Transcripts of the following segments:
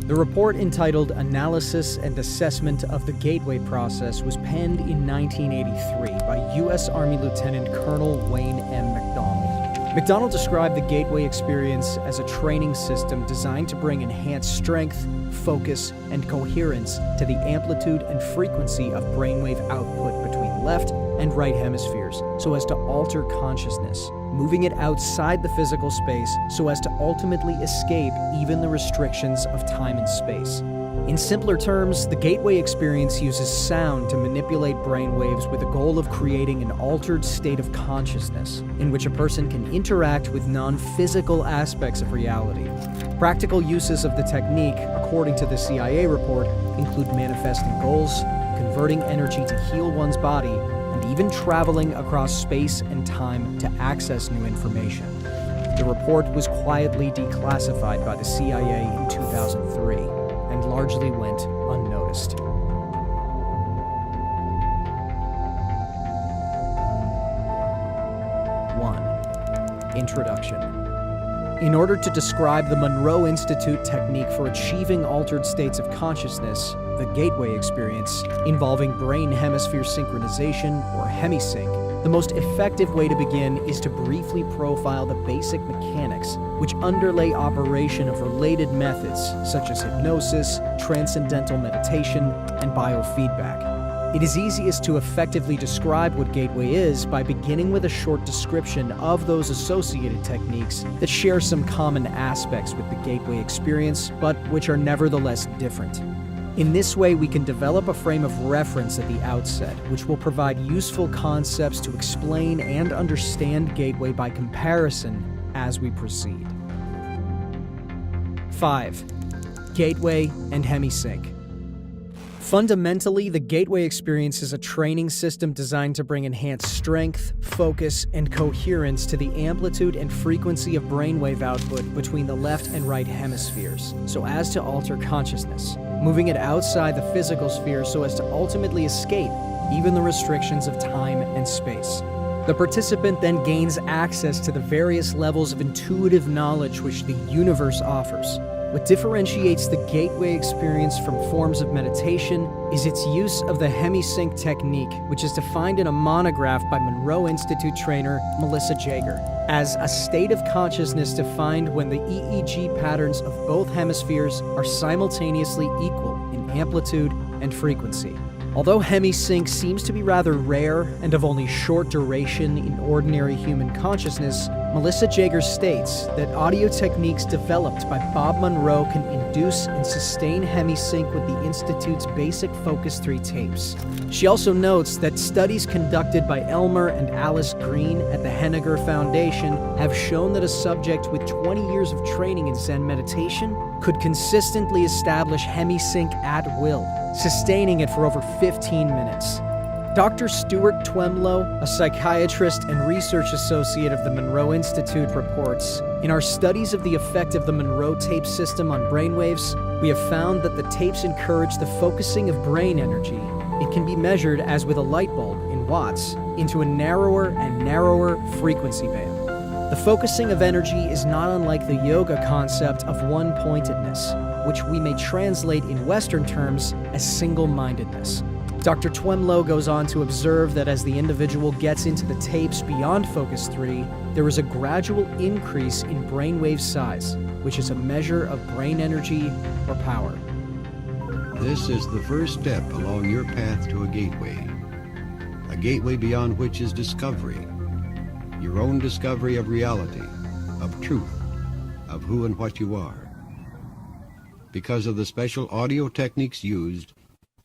The report entitled Analysis and Assessment of the Gateway Process was penned in 1983 by U.S. Army Lieutenant Colonel Wayne M. McDonnell. McDonnell described the Gateway experience as a training system designed to bring enhanced strength, focus, and coherence to the amplitude and frequency of brainwave output between left and right hemispheres so as to alter consciousness, moving it outside the physical space so as to ultimately escape even the restrictions of time and space. In simpler terms, the Gateway experience uses sound to manipulate brainwaves with the goal of creating an altered state of consciousness in which a person can interact with non-physical aspects of reality. Practical uses of the technique, according to the CIA report, include manifesting goals, converting energy to heal one's body, and even traveling across space and time to access new information. The report was quietly declassified by the CIA in 2003 and largely went unnoticed. Introduction. In order to describe the Monroe Institute technique for achieving altered states of consciousness, the Gateway experience, involving brain hemisphere synchronization, or Hemi-Sync, the most effective way to begin is to briefly profile the basic mechanics which underlay operation of related methods such as hypnosis, transcendental meditation, and biofeedback. It is easiest to effectively describe what Gateway is by beginning with a short description of those associated techniques that share some common aspects with the Gateway experience, but which are nevertheless different. In this way, we can develop a frame of reference at the outset, which will provide useful concepts to explain and understand Gateway by comparison as we proceed. 5. Gateway and Hemi-Sync. Fundamentally, the Gateway experience is a training system designed to bring enhanced strength, focus, and coherence to the amplitude and frequency of brainwave output between the left and right hemispheres, so as to alter consciousness, moving it outside the physical sphere so as to ultimately escape even the restrictions of time and space. The participant then gains access to the various levels of intuitive knowledge which the universe offers. What differentiates the Gateway experience from forms of meditation is its use of the Hemi-Sync technique, which is defined in a monograph by Monroe Institute trainer Melissa Jaeger as a state of consciousness defined when the EEG patterns of both hemispheres are simultaneously equal in amplitude and frequency. Although Hemi-Sync seems to be rather rare and of only short duration in ordinary human consciousness, Melissa Jaeger states that audio techniques developed by Bob Monroe can induce and sustain Hemi-Sync with the Institute's basic Focus 3 tapes. She also notes that studies conducted by Elmer and Alice Green at the Henniger Foundation have shown that a subject with 20 years of training in Zen meditation could consistently establish Hemi-Sync at will, sustaining it for over 15 minutes. Dr. Stuart Twemlow, a psychiatrist and research associate of the Monroe Institute, reports, "In our studies of the effect of the Monroe tape system on brainwaves, we have found that the tapes encourage the focusing of brain energy. It can be measured as with a light bulb, in watts, into a narrower and narrower frequency band. The focusing of energy is not unlike the yoga concept of one-pointedness, which we may translate in Western terms as single-mindedness." Dr. Twemlow goes on to observe that as the individual gets into the tapes beyond Focus 3, there is a gradual increase in brainwave size, which is a measure of brain energy or power. This is the first step along your path to a gateway beyond which is discovery, your own discovery of reality, of truth, of who and what you are. Because of the special audio techniques used,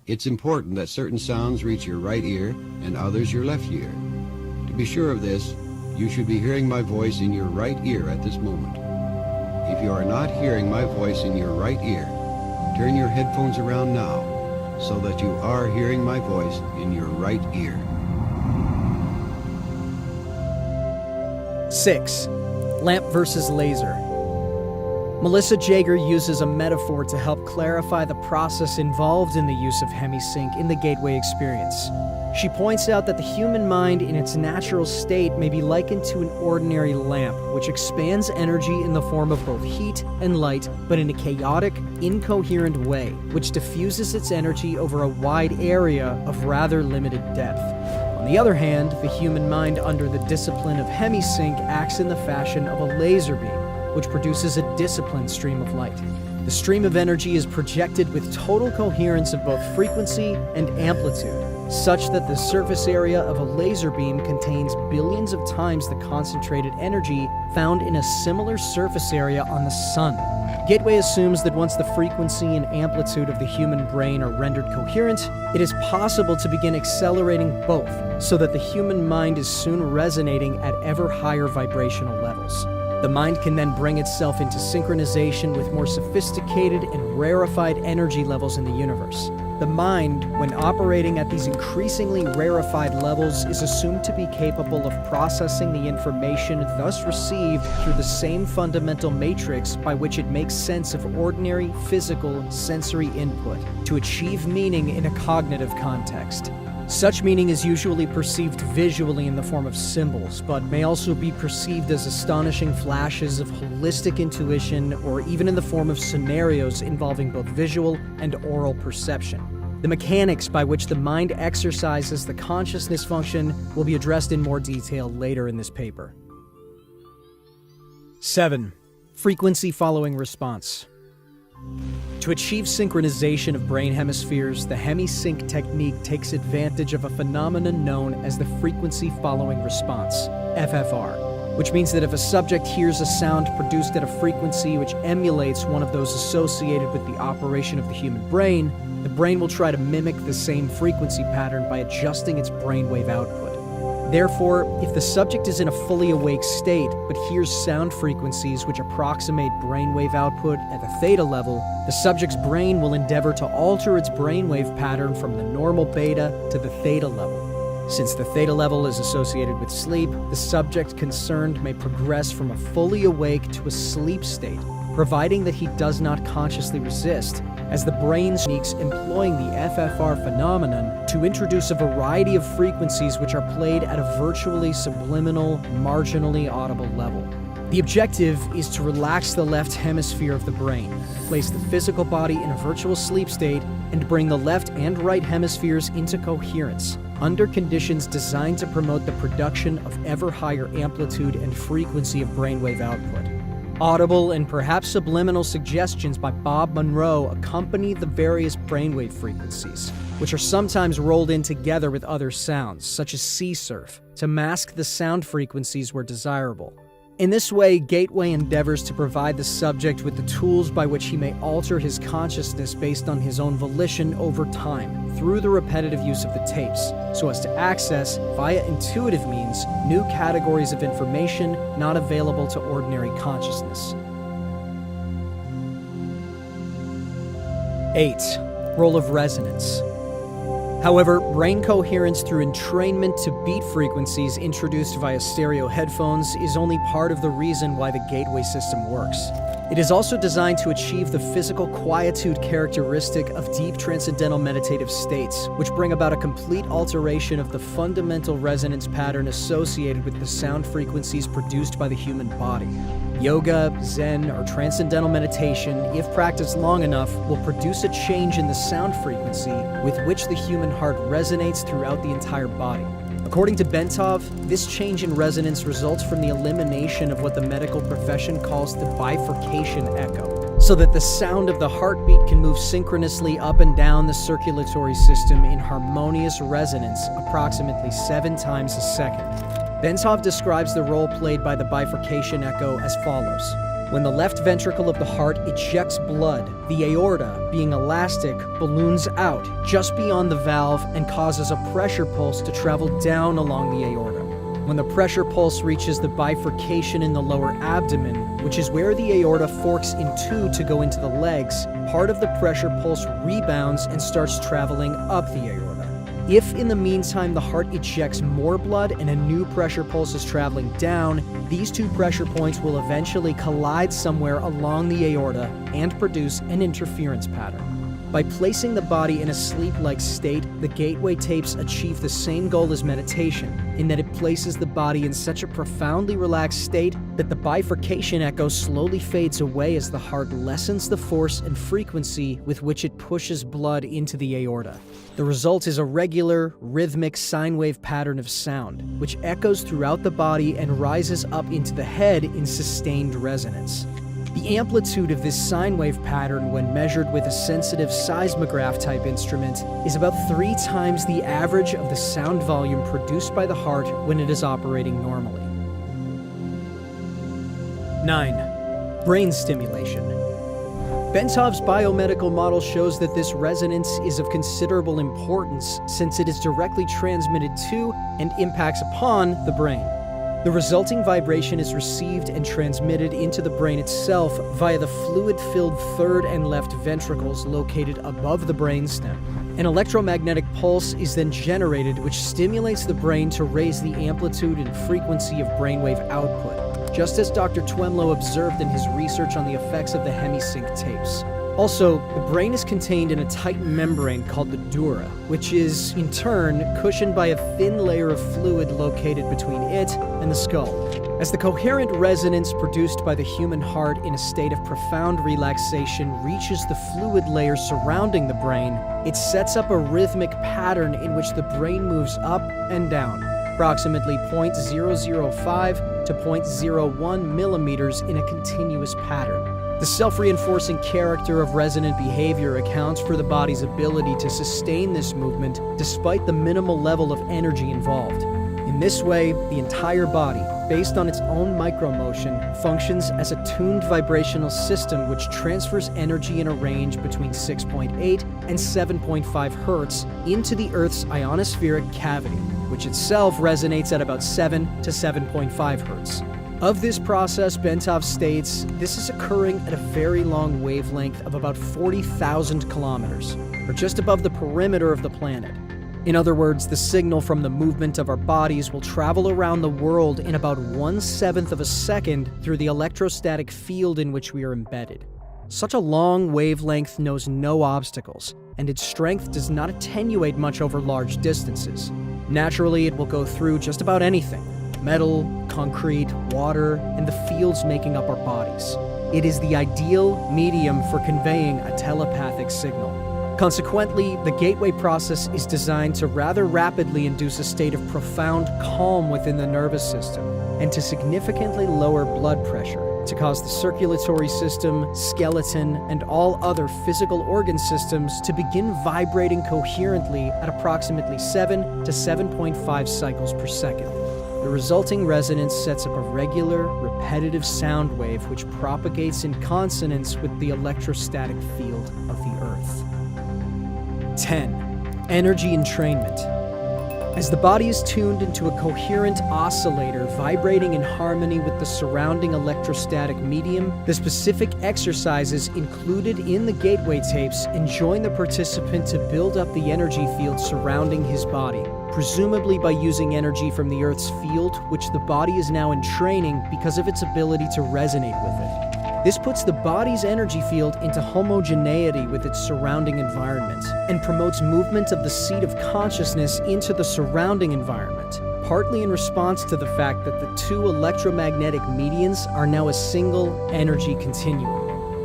it's important that certain sounds reach your right ear and others your left ear. To be sure of this, you should be hearing my voice in your right ear at this moment. If you are not hearing my voice in your right ear, turn your headphones around now so that you are hearing my voice in your right ear. 6. Lamp versus laser. Melissa Jager uses a metaphor to help clarify the process involved in the use of Hemi-Sync in the gateway experience. She points out that the human mind in its natural state may be likened to an ordinary lamp, which expands energy in the form of both heat and light, but in a chaotic, incoherent way, which diffuses its energy over a wide area of rather limited depth. On the other hand, the human mind under the discipline of Hemi-Sync acts in the fashion of a laser beam, which produces a disciplined stream of light. The stream of energy is projected with total coherence of both frequency and amplitude, such that the surface area of a laser beam contains billions of times the concentrated energy found in a similar surface area on the Sun. Gateway assumes that once the frequency and amplitude of the human brain are rendered coherent, it is possible to begin accelerating both, so that the human mind is soon resonating at ever higher vibrational levels. The mind can then bring itself into synchronization with more sophisticated and rarefied energy levels in the universe. The mind, when operating at these increasingly rarefied levels, is assumed to be capable of processing the information thus received through the same fundamental matrix by which it makes sense of ordinary, physical, sensory input to achieve meaning in a cognitive context. Such meaning is usually perceived visually in the form of symbols, but may also be perceived as astonishing flashes of holistic intuition, or even in the form of scenarios involving both visual and oral perception. The mechanics by which the mind exercises the consciousness function will be addressed in more detail later in this paper. 7. Frequency following response. To achieve synchronization of brain hemispheres, the Hemi-Sync technique takes advantage of a phenomenon known as the frequency following response, FFR, which means that if a subject hears a sound produced at a frequency which emulates one of those associated with the operation of the human brain, the brain will try to mimic the same frequency pattern by adjusting its brainwave output. Therefore, if the subject is in a fully awake state but hears sound frequencies which approximate brainwave output at the theta level, the subject's brain will endeavor to alter its brainwave pattern from the normal beta to the theta level. Since the theta level is associated with sleep, the subject concerned may progress from a fully awake to a sleep state, providing that he does not consciously resist, as the brain seeks employing the FFR phenomenon to introduce a variety of frequencies which are played at a virtually subliminal, marginally audible level. The objective is to relax the left hemisphere of the brain, place the physical body in a virtual sleep state, and bring the left and right hemispheres into coherence, under conditions designed to promote the production of ever higher amplitude and frequency of brainwave output. Audible and perhaps subliminal suggestions by Bob Monroe accompany the various brainwave frequencies, which are sometimes rolled in together with other sounds, such as sea surf, to mask the sound frequencies where desirable. In this way, Gateway endeavors to provide the subject with the tools by which he may alter his consciousness based on his own volition over time, through the repetitive use of the tapes, so as to access, via intuitive means, new categories of information not available to ordinary consciousness. 8. Role of resonance. However, brain coherence through entrainment to beat frequencies introduced via stereo headphones is only part of the reason why the Gateway system works. It is also designed to achieve the physical quietude characteristic of deep transcendental meditative states, which bring about a complete alteration of the fundamental resonance pattern associated with the sound frequencies produced by the human body. Yoga, Zen, or transcendental meditation, if practiced long enough, will produce a change in the sound frequency with which the human heart resonates throughout the entire body. According to Bentov, this change in resonance results from the elimination of what the medical profession calls the bifurcation echo, so that the sound of the heartbeat can move synchronously up and down the circulatory system in harmonious resonance approximately 7 times a second. Bentov describes the role played by the bifurcation echo as follows. When the left ventricle of the heart ejects blood, the aorta, being elastic, balloons out just beyond the valve and causes a pressure pulse to travel down along the aorta. When the pressure pulse reaches the bifurcation in the lower abdomen, which is where the aorta forks in two to go into the legs, part of the pressure pulse rebounds and starts traveling up the aorta. If in the meantime the heart ejects more blood and a new pressure pulse is traveling down, these two pressure points will eventually collide somewhere along the aorta and produce an interference pattern. By placing the body in a sleep-like state, the gateway tapes achieve the same goal as meditation, in that it places the body in such a profoundly relaxed state that the bifurcation echo slowly fades away as the heart lessens the force and frequency with which it pushes blood into the aorta. The result is a regular, rhythmic sine wave pattern of sound, which echoes throughout the body and rises up into the head in sustained resonance. The amplitude of this sine wave pattern, when measured with a sensitive seismograph-type instrument, is about 3 times the average of the sound volume produced by the heart when it is operating normally. 9. Brain stimulation. Bentov's biomedical model shows that this resonance is of considerable importance since it is directly transmitted to and impacts upon the brain. The resulting vibration is received and transmitted into the brain itself via the fluid-filled third and left ventricles located above the brainstem. An electromagnetic pulse is then generated, which stimulates the brain to raise the amplitude and frequency of brainwave output, just as Dr. Twemlow observed in his research on the effects of the Hemi-Sync tapes. Also, the brain is contained in a tight membrane called the dura, which is, in turn, cushioned by a thin layer of fluid located between it and the skull. As the coherent resonance produced by the human heart in a state of profound relaxation reaches the fluid layer surrounding the brain, it sets up a rhythmic pattern in which the brain moves up and down, approximately 0.005 to 0.01 millimeters in a continuous pattern. The self-reinforcing character of resonant behavior accounts for the body's ability to sustain this movement despite the minimal level of energy involved. In this way, the entire body, based on its own micromotion, functions as a tuned vibrational system which transfers energy in a range between 6.8 and 7.5 Hertz into the Earth's ionospheric cavity, which itself resonates at about 7 to 7.5 Hertz. Of this process, Bentov states, this is occurring at a very long wavelength of about 40,000 kilometers, or just above the perimeter of the planet. In other words, the signal from the movement of our bodies will travel around the world in about 1/7 of a second through the electrostatic field in which we are embedded. Such a long wavelength knows no obstacles, and its strength does not attenuate much over large distances. Naturally, it will go through just about anything: metal, concrete, water, and the fields making up our bodies. It is the ideal medium for conveying a telepathic signal. Consequently, the gateway process is designed to rather rapidly induce a state of profound calm within the nervous system, and to significantly lower blood pressure, to cause the circulatory system, skeleton, and all other physical organ systems to begin vibrating coherently at approximately 7 to 7.5 cycles per second. The resulting resonance sets up a regular, repetitive sound wave which propagates in consonance with the electrostatic field of the Earth. 10. Energy entrainment. As the body is tuned into a coherent oscillator vibrating in harmony with the surrounding electrostatic medium, the specific exercises included in the gateway tapes enjoin the participant to build up the energy field surrounding his body, presumably by using energy from the Earth's field, which the body is now entraining because of its ability to resonate with it. This puts the body's energy field into homogeneity with its surrounding environment, and promotes movement of the seat of consciousness into the surrounding environment, partly in response to the fact that the two electromagnetic medians are now a single energy continuum.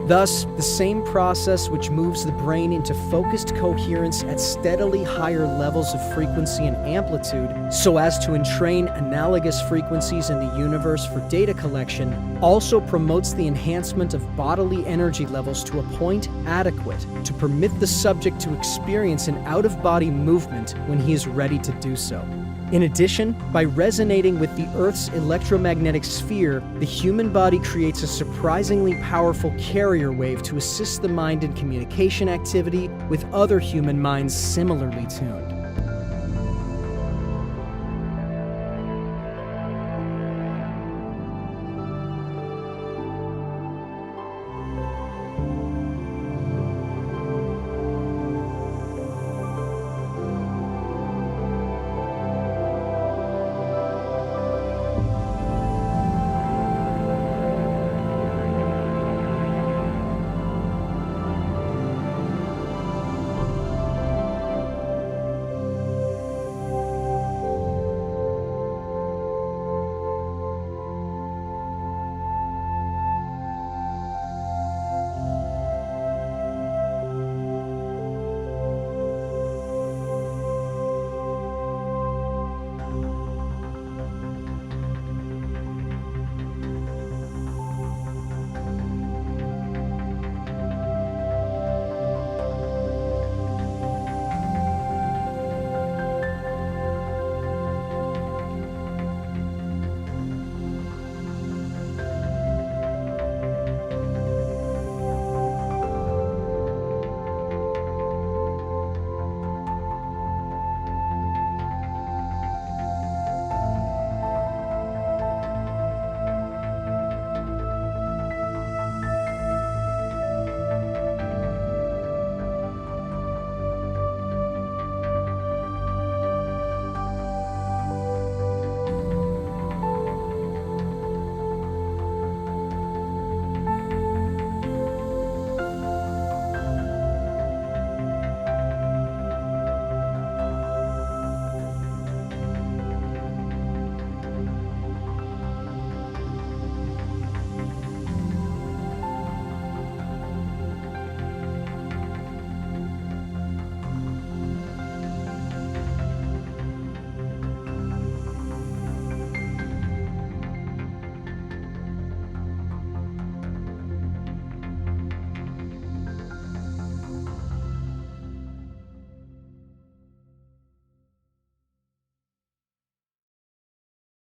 Thus, the same process which moves the brain into focused coherence at steadily higher levels of frequency and amplitude, so as to entrain analogous frequencies in the universe for data collection, also promotes the enhancement of bodily energy levels to a point adequate to permit the subject to experience an out-of-body movement when he is ready to do so. In addition, by resonating with the Earth's electromagnetic sphere, the human body creates a surprisingly powerful carrier wave to assist the mind in communication activity with other human minds similarly tuned.